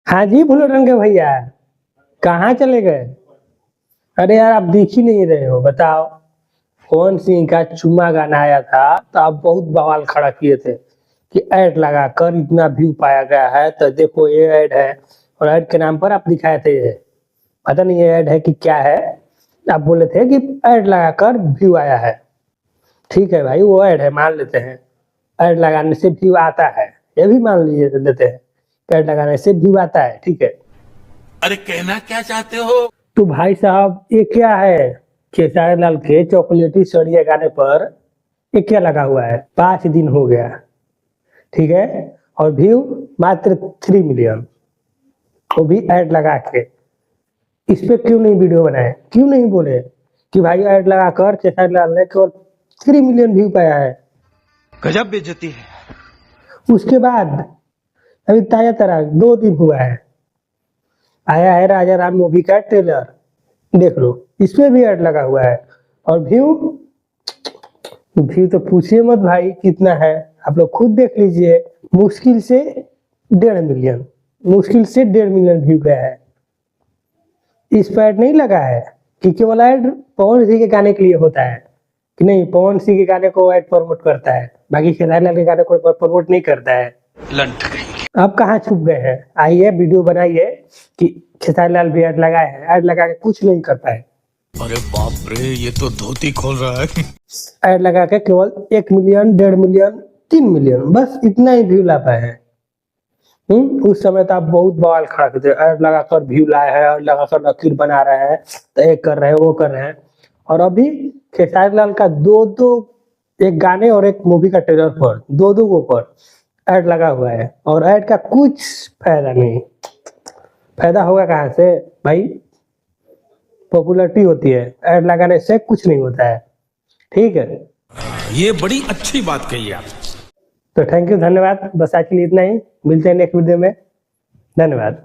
हाँ जी भूलोरंग के भैया, कहाँ चले गए? अरे यार आप दिख ही नहीं रहे हो, बताओ। कौन सिंह का चुम्मा गाना आया था तो आप बहुत बवाल खड़ा किए थे कि ऐड लगाकर इतना व्यू पाया गया है, तो देखो ये ऐड है। और ऐड के नाम पर आप दिखाए थे ये, पता नहीं ये ऐड है कि क्या है। आप बोले थे कि ऐड लगाकर व्यू आया है। ठीक है भाई, वो ऐड है मान लेते हैं। ऐड लगाने से व्यू आता है, ये भी मान लीजिए लेते हैं। ऐड लगाने से व्यू आता है, ठीक है। अरे कहना क्या चाहते हो? तो भाई साहब ये क्या है? खेसारी लाल के चॉकलेटी सड़िया गाने पर ये क्या लगा हुआ है? 5 दिन हो गया, ठीक है। और व्यू मात्र 3 मिलियन, वो भी ऐड लगा के। इस पे क्यों नहीं वीडियो बनाए? क्यों नहीं बोले कि भाई ऐड लगाकर खेसारी लाल ने केवल 3 मिलियन व्यू पाया है? गजब बेइज्जती है। उसके बाद अभी ताजा तरा 2 दिन हुआ है, आया है राजा राम मूवी का ट्रेलर, देख लो, इसमें भी ऐड लगा हुआ है। और व्यू व्यू तो पूछिए मत भाई कितना है, आप लोग खुद देख लीजिए। मुश्किल से 1.5 मिलियन, मुश्किल से 1.5 मिलियन व्यू गया है। इस पर ऐड नहीं लगा है कि केवल ऐड पवन सिंह के गाने के लिए होता है कि नहीं, पवन सिंह के गाने को ऐड प्रमोट करता है, बाकी खेसारी लाल के गाने को प्रमोट नहीं करता है। लंट गई। अब कहाँ छुप गए हैं? आइए वीडियो बनाइए कि खेसारी लाल भी ऐड लगाए हैं, ऐड लगा के कुछ नहीं करता है। अरे बाप रे, ये तो धोती खोल रहा है। ऐड लगा के केवल 1 मिलियन, 1.5 मिलियन, 3 मिलियन, बस इतना ही व्यू ला पाए हैं। उस समय तो आप बहुत बवाल खड़ा करते, ऐड लगाकर व्यू लाए हैं, ऐड लगाकर लकीर बना रहे हैं, तो एक कर रहे हैं, वो कर रहे हैं। और अभी खेसारी लाल का दो दो, एक गाने और एक मूवी का ट्रेलर पर दो के ऊपर ऐड लगा हुआ है, और ऐड का कुछ फायदा नहीं। फायदा होगा कहाँ से भाई? पॉपुलैरिटी होती है, ऐड लगाने से कुछ नहीं होता है, ठीक है। ये बड़ी अच्छी बात कही आप। तो थैंक यू, धन्यवाद। बस आज के लिए इतना ही, मिलते हैं नेक्स्ट वीडियो में। धन्यवाद।